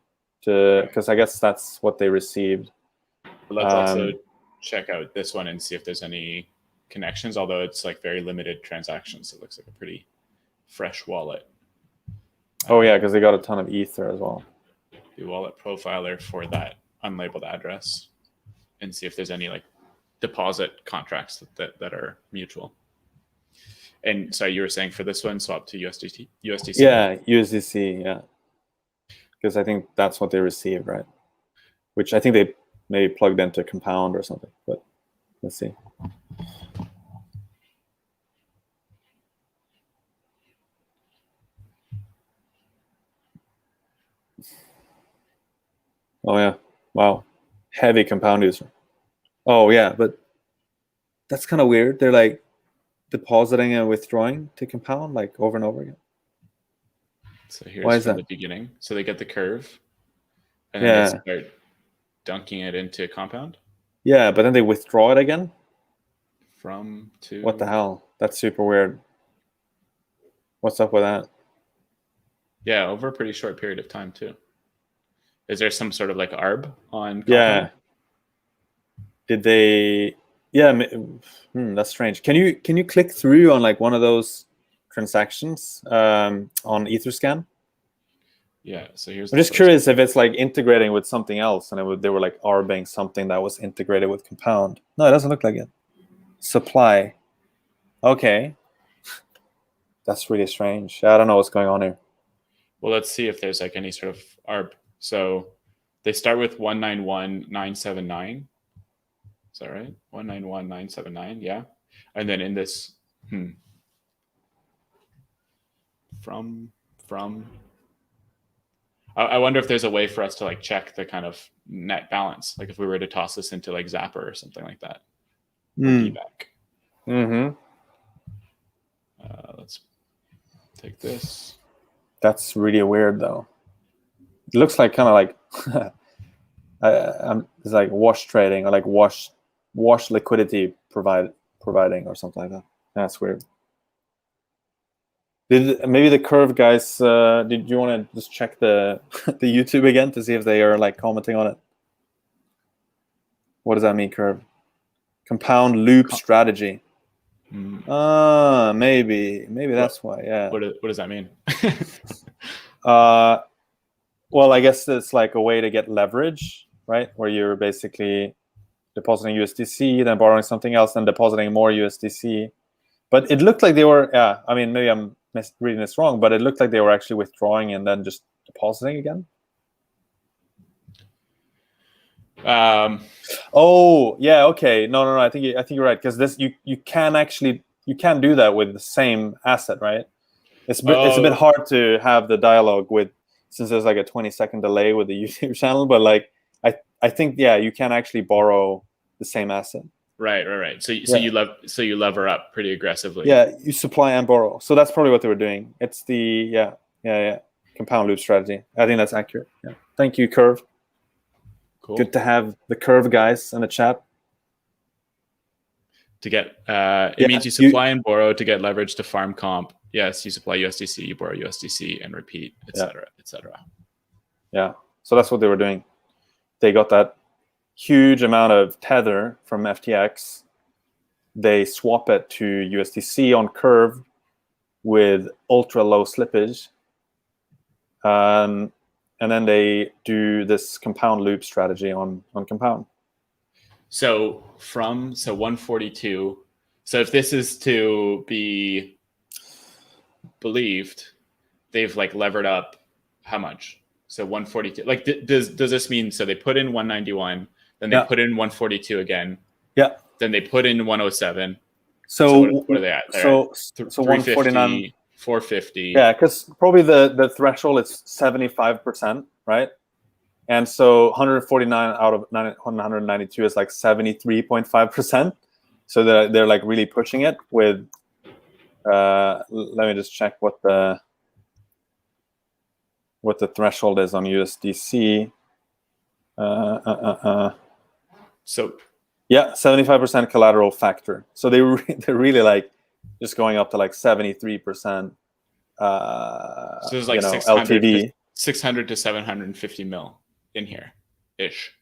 Because I guess that's what they received. Let's also check out this one and see if there's any connections, although it's like very limited transactions. It looks like a pretty fresh wallet. Oh yeah, because they got a ton of Ether as well. The wallet profiler for that unlabeled address and see if there's any like deposit contracts that are mutual. And so you were saying for this one, swap to USDC? Yeah, USDC, yeah. Because I think that's what they received, right? Which I think they maybe plugged into Compound or something, but let's see. Oh yeah, wow, heavy Compound user. Oh yeah, but that's kind of weird. They're like depositing and withdrawing to Compound like over and over again. So here's from the beginning. So they get the curve, and then they start dunking it into Compound. Yeah, but then they withdraw it again. From to. What the hell? That's super weird. What's up with that? Yeah, over a pretty short period of time too. Is there some sort of like ARB on Compound? Yeah. Did they? Yeah, that's strange. Can you click through on like one of those transactions on Etherscan? Yeah. So here's. I'm just curious if it's like integrating with something else, and they were like ARBing something that was integrated with Compound. No, it doesn't look like it. Supply. Okay. That's really strange. I don't know what's going on here. Well, let's see if there's like any sort of ARB. So they start with 191,979. Is that right? 191,979. Yeah. And then in this, from. I wonder if there's a way for us to like check the kind of net balance, like if we were to toss this into like Zapper or something like that. Mm-hmm. Let's take this. That's really weird, though. It looks like kind of like It's like wash trading or like wash liquidity providing or something like that. That's weird. Maybe the Curve guys, did you want to just check the the YouTube again to see if they are like commenting on it? What does that mean, Curve? Compound loop strategy. Maybe that's why. Yeah. What does that mean? Well, I guess it's like a way to get leverage, right? Where you're basically depositing USDC, then borrowing something else, then depositing more USDC. But it looked like they were, yeah, I mean, maybe I'm reading this wrong, but it looked like they were actually withdrawing and then just depositing again. Oh, yeah, okay. No. I think you're right, because this you can do that with the same asset, right? It's a bit hard to have the dialogue with, since there's like a 20-second delay with the YouTube channel, but like I think, yeah, you can actually borrow the same asset. Right. So you lever up pretty aggressively. Yeah, you supply and borrow. So that's probably what they were doing. It's the compound loop strategy. I think that's accurate. Yeah. Thank you, Curve. Cool. Good to have the Curve guys in the chat. To get it means you supply and borrow to get leverage to farm comp. Yes, you supply USDC, you borrow USDC, and repeat, etc., etc. Yeah. So that's what they were doing. They got that huge amount of tether from FTX. They swap it to USDC on Curve with ultra low slippage, and then they do this compound loop strategy on Compound. So 142. So if this is to be believed, they've like levered up how much? So 142. Like, does this mean, so they put in 191, then they put in 142 again? Yeah. Then they put in 107. So what are they at? So 149, 450. Yeah, because probably the threshold is 75%, right? And so 149 out of 192 is like 73.5%. So they're like really pushing it with. Let me just check what the threshold is on USDC. So yeah, 75% collateral factor. So they're really like just going up to like 73%. So there's like LTV. 600 to 750 mil in here, ish.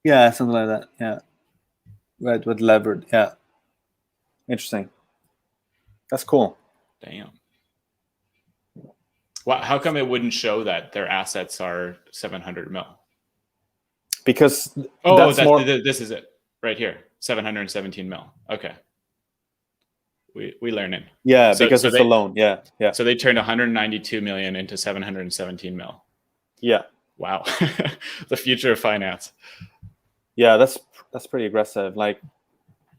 Yeah, something like that. Yeah, right, with levered. Yeah, interesting. That's cool. Damn. Well, how come it wouldn't show that their assets are 700 mil? Because this is it right here, 717 mil. Okay. We learn it. Yeah, because it's a loan. Yeah. So they turned 192 million into 717 mil. Yeah. Wow. The future of finance. Yeah, that's pretty aggressive. Like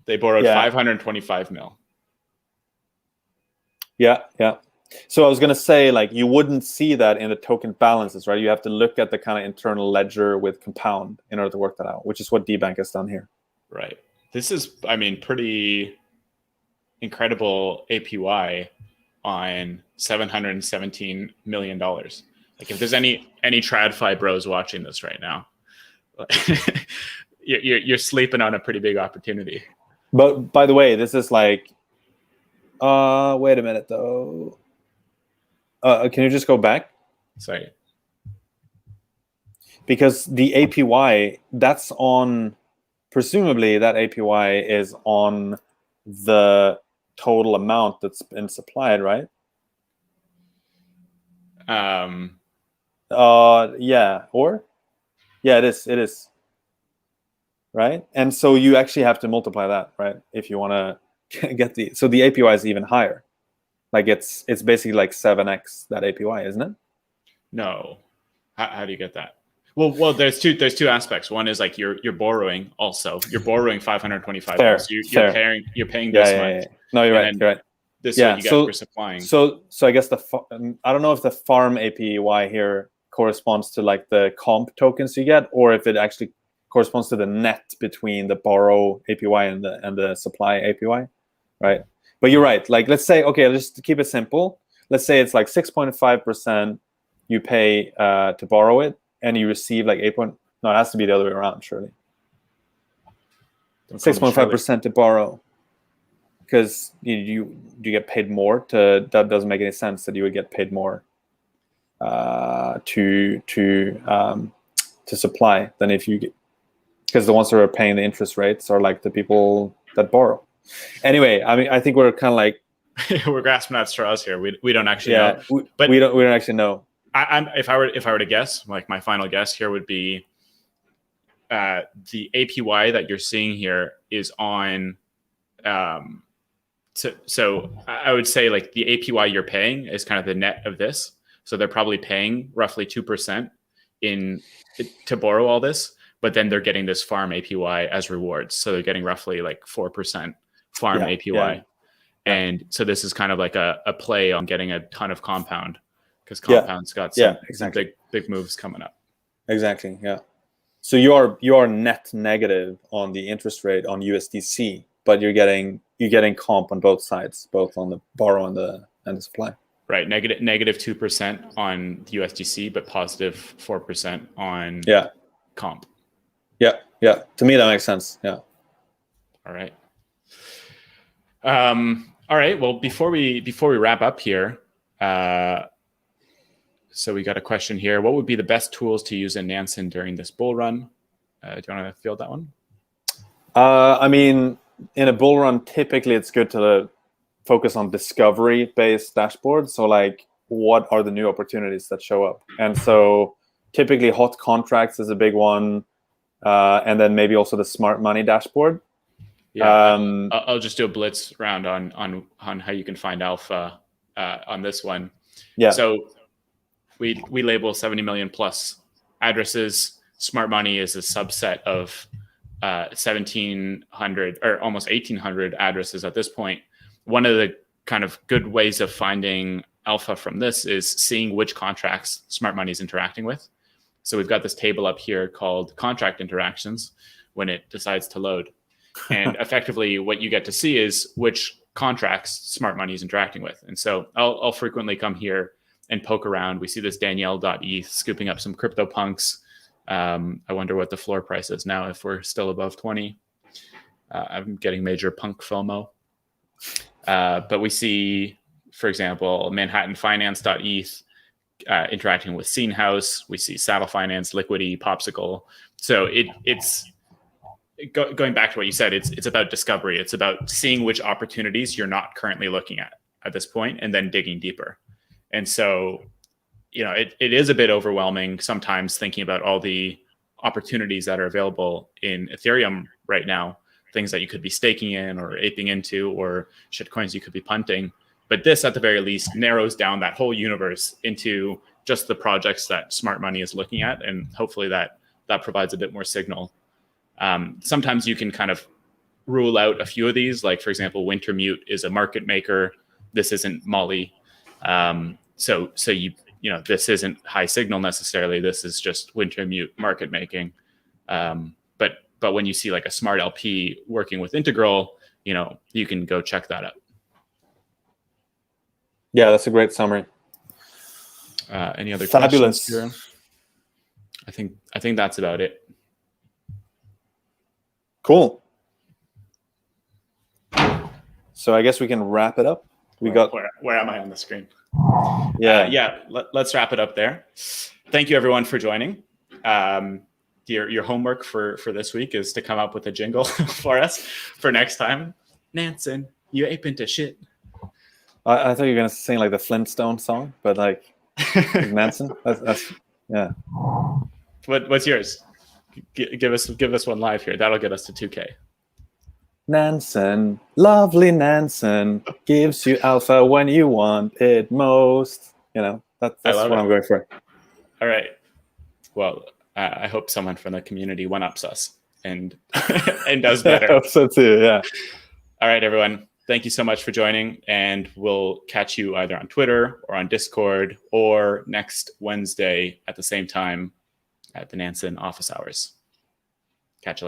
they borrowed 525 mil. Yeah. So I was gonna say, like, you wouldn't see that in the token balances, right? You have to look at the kind of internal ledger with Compound in order to work that out, which is what DBank has done here. Right. This is, I mean, pretty incredible APY on $717 million. Like, if there's any TradFi bros watching this right now, you're sleeping on a pretty big opportunity. But by the way, this is like, wait a minute though. Can you just go back? Sorry. Because the APY, that's on, presumably that APY is on the total amount that's been supplied, right? Yeah, or? Yeah, it is. Right? And so you actually have to multiply that, right? If you want to get so the APY is even higher. Like it's basically like 7x that APY, isn't it? No. How do you get that? Well, there's two aspects. One is like you're borrowing also. You're borrowing 525. Fair, so you're paying this much. Yeah. No, you're right. You're right. This is what you get for supplying. So I guess I don't know if the farm APY here corresponds to like the comp tokens you get, or if it actually corresponds to the net between the borrow APY and the supply APY, right? But you're right. Like, let's say, okay, just to keep it simple, let's say it's like 6.5% you pay to borrow it, and you receive like 8 point. No, it has to be the other way around, surely. Don't call me 6.5% to borrow, because you get paid more to. That doesn't make any sense that you would get paid more to supply than if you get, because the ones that are paying the interest rates are like the people that borrow. Anyway, I mean, I think we're kind of like we're grasping at straws here. We don't actually know. But we don't actually know. If I were to guess, like my final guess here would be the APY that you're seeing here is on. So I would say like the APY you're paying is kind of the net of this. So they're probably paying roughly 2% to borrow all this, but then they're getting this farm APY as rewards. So they're getting roughly like 4% farm APY. Yeah. And so this is kind of like a play on getting a ton of compound, because compound's got some big moves coming up. Exactly. Yeah. So you are net negative on the interest rate on USDC, but you're getting comp on both sides, both on the borrow and the supply. Right. Negative 2% on the USDC, but positive 4% on comp. Yeah. Yeah. To me, that makes sense. Yeah. All right. All right. Well, before we wrap up here, so we got a question here. What would be the best tools to use in Nansen during this bull run? Do you want to field that one? I mean, in a bull run, typically it's good to focus on discovery-based dashboards. So like, what are the new opportunities that show up? And so typically hot contracts is a big one. And then maybe also the smart money dashboard. Yeah, I'll just do a blitz round on how you can find alpha on this one. Yeah. So we label 70 million plus addresses. Smart money is a subset of 1,700 or almost 1,800 addresses at this point. One of the kind of good ways of finding alpha from this is seeing which contracts smart money is interacting with. So we've got this table up here called contract interactions when it decides to load. And effectively what you get to see is which contracts smart money is interacting with. And so I'll frequently come here and poke around. We see this Danielle.eth scooping up some crypto punks. I wonder what the floor price is now if we're still above 20. I'm getting major punk FOMO. But we see, for example, ManhattanFinance.eth interacting with Scene House. We see Saddle Finance, Liquidity, Popsicle. So it's going back to what you said, it's about discovery. It's about seeing which opportunities you're not currently looking at this point, and then digging deeper. And so, it is a bit overwhelming sometimes thinking about all the opportunities that are available in Ethereum right now, things that you could be staking in or aping into, or shitcoins you could be punting. But this, at the very least, narrows down that whole universe into just the projects that smart money is looking at. And hopefully that provides a bit more signal. Sometimes you can kind of rule out a few of these, like, for example, Wintermute is a market maker. This isn't Molly. So this isn't high signal necessarily. This is just Wintermute market making. But when you see like a smart LP working with Integral, you can go check that out. Yeah, that's a great summary. Any other Fabulous questions here? I think that's about it. Cool. So I guess we can wrap it up. Where am I on the screen? Yeah. Let's wrap it up there. Thank you everyone for joining. Your homework for this week is to come up with a jingle for us for next time. Nansen, you ape into shit. I thought you were gonna sing like the Flintstone song, but like Nansen. That's yeah. What's yours? Give us one live here. That'll get us to 2K. Nansen, lovely Nansen, gives you alpha when you want it most. That's what I'm going for. All right. Well, I hope someone from the community one-ups us and does better. I hope so too. Yeah. All right, everyone. Thank you so much for joining, and we'll catch you either on Twitter or on Discord or next Wednesday at the same time at the Nansen office hours.